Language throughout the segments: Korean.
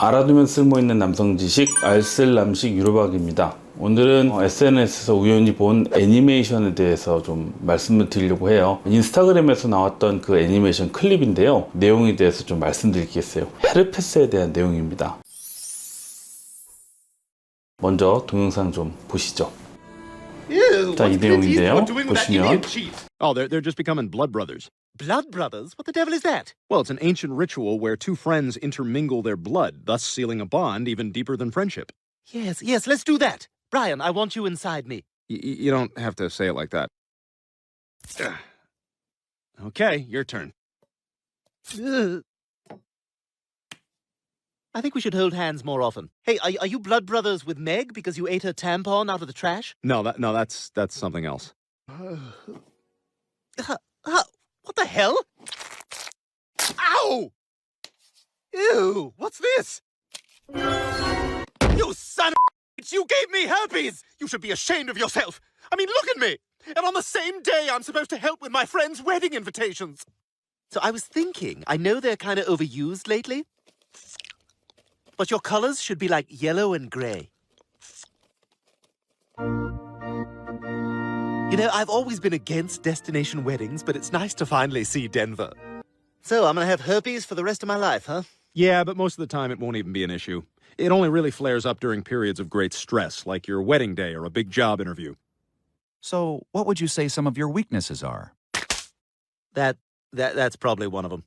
알아두면 쓸모있는 남성 지식 알쓸남식 유로박입니다. 오늘은 SNS에서 우연히 본 애니메이션에 대해서 좀 말씀을 드리려고 해요. 인스타그램에서 나왔던 그 애니메이션 클립인데요. 내용에 대해서 좀 말씀드리겠어요. 헤르페스에 대한 내용입니다. 먼저 동영상 좀 보시죠. 자, 이 내용인데요. 보시면 Oh, they're just becoming blood brothers. Blood brothers? What the devil is that? Well, it's an ancient ritual where two friends intermingle their blood, thus sealing a bond even deeper than friendship. Yes, let's do that. Brian, I want you inside me. You don't have to say it like that. Okay, your turn. Ugh. I think we should hold hands more often. Hey, are you blood brothers with Meg because you ate her tampon out of the trash? No, that's something else. What the hell? Ow! Ew, what's this? You son of a bitch, you gave me herpes! You should be ashamed of yourself. I mean, look at me! And on the same day, I'm supposed to help with my friends' wedding invitations. So I was thinking, I know they're kind of overused lately, but your colors should be like yellow and gray. You know, I've always been against destination weddings, but it's nice to finally see Denver. So I'm gonna have herpes for the rest of my life, huh? Yeah, but most of the time it won't even be an issue. It only really flares up during periods of great stress, like your wedding day or a big job interview. So, what would you say some of your weaknesses are? That's probably one of them.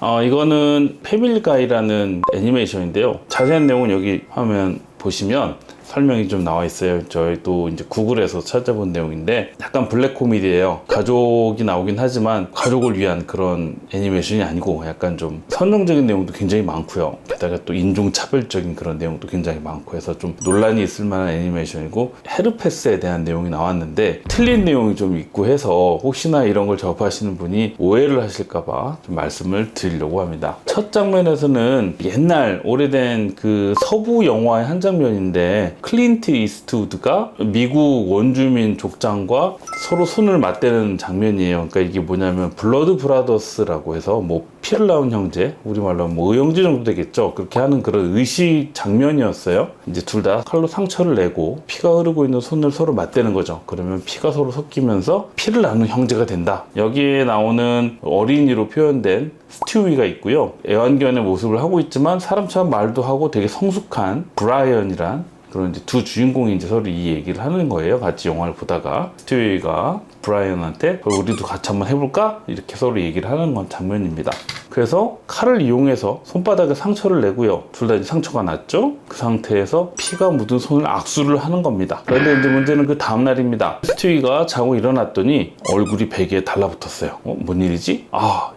이거는 패밀리 가이라는 애니메이션인데요. 자세한 내용은 여기 화면 보시면 설명이 좀 나와 있어요. 저희도 이제 구글에서 찾아본 내용인데 약간 블랙 코미디예요. 가족이 나오긴 하지만 가족을 위한 그런 애니메이션이 아니고 약간 좀 선정적인 내용도 굉장히 많고요. 게다가 또 인종차별적인 그런 내용도 굉장히 많고 해서 좀 논란이 있을 만한 애니메이션이고, 헤르페스에 대한 내용이 나왔는데 틀린 내용이 좀 있고 해서 혹시나 이런 걸 접하시는 분이 오해를 하실까봐 좀 말씀을 드리려고 합니다. 첫 장면에서는 옛날 오래된 그 서부 영화의 한 장면인데, 클린트 이스트우드가 미국 원주민 족장과 서로 손을 맞대는 장면이에요. 그러니까 이게 뭐냐면 블러드 브라더스라고 해서 뭐 피를 나온 형제, 우리말로 뭐 의형제 정도 되겠죠. 그렇게 하는 그런 의식 장면이었어요. 이제 둘 다 칼로 상처를 내고 피가 흐르고 있는 손을 서로 맞대는 거죠. 그러면 피가 서로 섞이면서 피를 나눈 형제가 된다. 여기에 나오는 어린이로 표현된 스튜위가 있고요. 애완견의 모습을 하고 있지만 사람처럼 말도 하고 되게 성숙한 브라이언이란 그런 이제 두 주인공이 이제 서로 이 얘기를 하는 거예요. 같이 영화를 보다가 스튜이가 브라이언한테 우리도 같이 한번 해볼까? 이렇게 서로 얘기를 하는 건 장면입니다. 그래서 칼을 이용해서 손바닥에 상처를 내고요. 둘 다 상처가 났죠? 그 상태에서 피가 묻은 손을 악수를 하는 겁니다. 그런데 이제 문제는 그 다음날입니다. 스튜이가 자고 일어났더니 얼굴이 베개에 달라붙었어요. 뭔 일이지?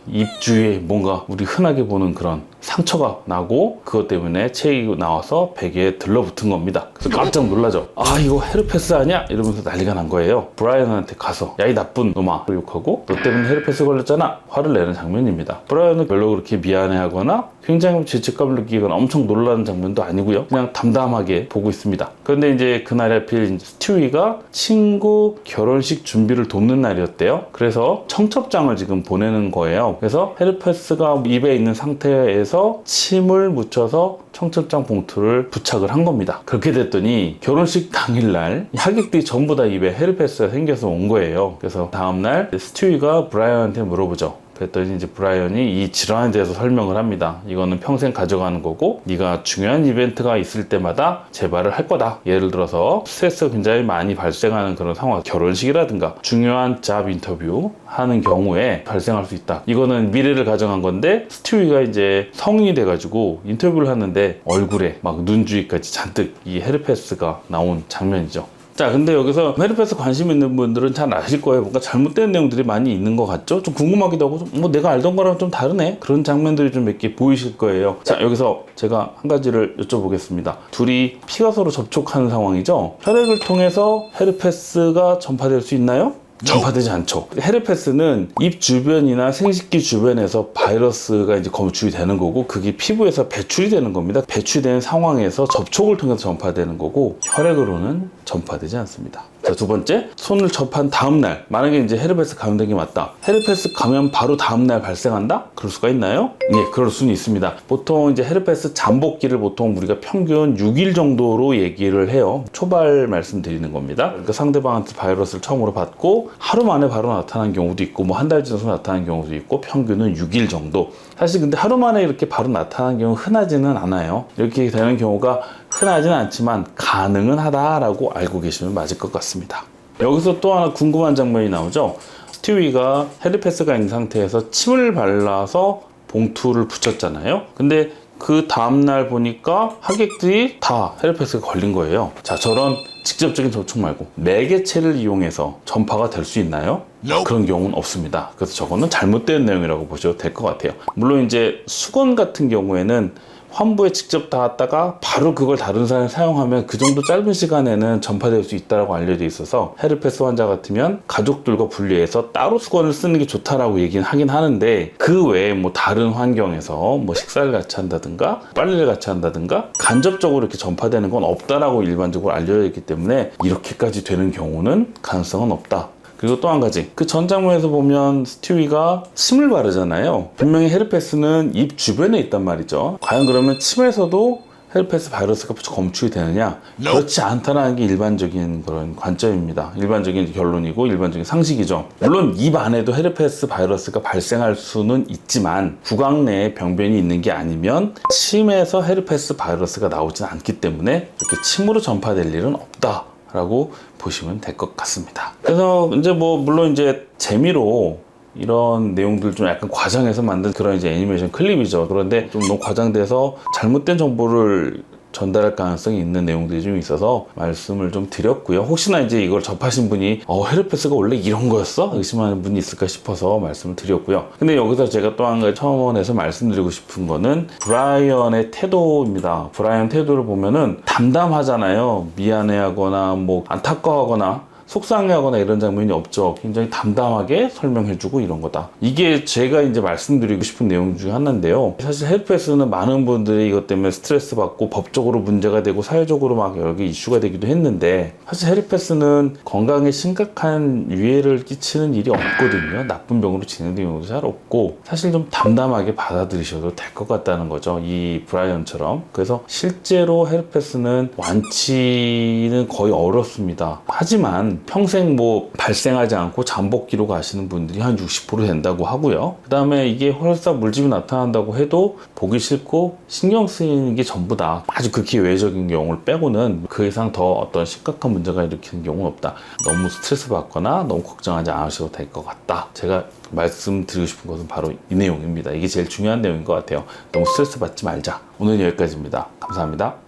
입 주위에 뭔가 우리 흔하게 보는 그런 상처가 나고 그것 때문에 체이 나와서 베개에 들러붙은 겁니다. 그래서 깜짝 놀라죠. 이거 헤르페스 아니야? 이러면서 난리가 난 거예요. 브라이언한테 가서 야, 이 나쁜 놈아 욕하고 너 때문에 헤르페스 걸렸잖아 화를 내는 장면입니다. 브라이언은 별로 그렇게 미안해하거나 굉장히 죄책감을 느끼거나 엄청 놀라는 장면도 아니고요. 그냥 담담하게 보고 있습니다. 그런데 이제 그날 하필 스튜이가 친구 결혼식 준비를 돕는 날이었대요. 그래서 청첩장을 지금 보내는 거예요. 그래서 헤르페스가 입에 있는 상태에서 침을 묻혀서 청첩장 봉투를 부착을 한 겁니다. 그렇게 됐더니 결혼식 당일날 하객들이 전부 다 입에 헤르페스가 생겨서 온 거예요. 그래서 다음날 스튜이가 브라이언한테 물어보죠. 그랬더니 이제 브라이언이 이 질환에 대해서 설명을 합니다. 이거는 평생 가져가는 거고 네가 중요한 이벤트가 있을 때마다 재발을 할 거다. 예를 들어서 스트레스가 굉장히 많이 발생하는 그런 상황, 결혼식이라든가 중요한 잡 인터뷰 하는 경우에 발생할 수 있다. 이거는 미래를 가정한 건데, 스튜이가 이제 성인이 돼가지고 인터뷰를 하는데 얼굴에 막 눈 주위까지 잔뜩 이 헤르페스가 나온 장면이죠. 자, 근데 여기서 헤르페스 관심 있는 분들은 잘 아실 거예요. 뭔가 잘못된 내용들이 많이 있는 것 같죠? 좀 궁금하기도 하고, 뭐 내가 알던 거랑 좀 다르네? 그런 장면들이 좀 몇 개 보이실 거예요. 자, 여기서 제가 한 가지를 여쭤보겠습니다. 둘이 피가 서로 접촉하는 상황이죠? 혈액을 통해서 헤르페스가 전파될 수 있나요? 전파되지 않죠. 헤르페스는 입 주변이나 생식기 주변에서 바이러스가 이제 검출이 되는 거고, 그게 피부에서 배출이 되는 겁니다. 배출된 상황에서 접촉을 통해서 전파되는 거고, 혈액으로는 전파되지 않습니다. 자, 두 번째, 손을 접한 다음날 만약에 이제 헤르페스 감염된 게 맞다. 헤르페스 감염 바로 다음날 발생한다? 그럴 수가 있나요? 예, 그럴 수는 있습니다. 보통 이제 헤르페스 잠복기를 보통 우리가 평균 6일 정도로 얘기를 해요. 초발 말씀드리는 겁니다. 그러니까 상대방한테 바이러스를 처음으로 받고 하루 만에 바로 나타난 경우도 있고 뭐 한 달 지나서 나타난 경우도 있고 평균은 6일 정도. 사실 근데 하루 만에 이렇게 바로 나타나는 경우 흔하지는 않아요. 이렇게 되는 경우가 흔하지는 않지만 가능은 하다라고 알고 계시면 맞을 것 같습니다. 여기서 또 하나 궁금한 장면이 나오죠. 스티위가 헤르페스가 있는 상태에서 침을 발라서 봉투를 붙였잖아요. 근데 그 다음날 보니까 하객들이 다 헤르페스가 걸린 거예요. 자, 저런 직접적인 접촉 말고 매개체를 이용해서 전파가 될 수 있나요? 그런 경우는 없습니다. 그래서 저거는 잘못된 내용이라고 보셔도 될 것 같아요. 물론 이제 수건 같은 경우에는 환부에 직접 닿았다가 바로 그걸 다른 사람이 사용하면 그 정도 짧은 시간에는 전파될 수 있다고 알려져 있어서 헤르페스 환자 같으면 가족들과 분리해서 따로 수건을 쓰는 게 좋다라고 얘기는 하긴 하는데 그 외에 뭐 다른 환경에서 뭐 식사를 같이 한다든가 빨래를 같이 한다든가 간접적으로 이렇게 전파되는 건 없다라고 일반적으로 알려져 있기 때문에 이렇게까지 되는 경우는 가능성은 없다. 그리고 또 한 가지, 그 전 장면에서 보면 스티위가 침을 바르잖아요. 분명히 헤르페스는 입 주변에 있단 말이죠. 과연 그러면 침에서도 헤르페스 바이러스가 검출이 되느냐? 그렇지 않다는 게 일반적인 그런 관점입니다. 일반적인 결론이고 일반적인 상식이죠. 물론 입 안에도 헤르페스 바이러스가 발생할 수는 있지만 구강 내에 병변이 있는 게 아니면 침에서 헤르페스 바이러스가 나오진 않기 때문에 이렇게 침으로 전파될 일은 없다 라고 보시면 될 것 같습니다. 그래서 이제 뭐 물론 이제 재미로 이런 내용들 좀 약간 과장해서 만든 그런 이제 애니메이션 클립이죠. 그런데 좀 너무 과장돼서 잘못된 정보를 전달할 가능성이 있는 내용들이 좀 있어서 말씀을 좀 드렸고요. 혹시나 이제 이걸 접하신 분이 헤르페스가 원래 이런 거였어? 의심하는 분이 있을까 싶어서 말씀을 드렸고요. 근데 여기서 제가 또 한 가지 첨언해서 말씀드리고 싶은 거는 브라이언의 태도입니다. 브라이언 태도를 보면은 담담하잖아요. 미안해하거나 뭐 안타까워하거나 속상해하거나 이런 장면이 없죠. 굉장히 담담하게 설명해주고 이런 거다. 이게 제가 이제 말씀드리고 싶은 내용 중에 하나인데요. 사실 헤르페스는 많은 분들이 이것 때문에 스트레스 받고 법적으로 문제가 되고 사회적으로 막 여러 개 이슈가 되기도 했는데 사실 헤르페스는 건강에 심각한 위해를 끼치는 일이 없거든요. 나쁜 병으로 진행되는 경우도 잘 없고 사실 좀 담담하게 받아들이셔도 될 것 같다는 거죠. 이 브라이언처럼. 그래서 실제로 헤르페스는 완치는 거의 어렵습니다. 하지만 평생 뭐 발생하지 않고 잠복기로 가시는 분들이 한 60% 된다고 하고요. 그 다음에 이게 홀사 물집이 나타난다고 해도 보기 싫고 신경 쓰이는 게 전부다. 아주 극히 외적인 경우를 빼고는 그 이상 더 어떤 심각한 문제가 일으키는 경우는 없다. 너무 스트레스 받거나 너무 걱정하지 않으셔도 될 것 같다. 제가 말씀드리고 싶은 것은 바로 이 내용입니다. 이게 제일 중요한 내용인 것 같아요. 너무 스트레스 받지 말자. 오늘 여기까지입니다. 감사합니다.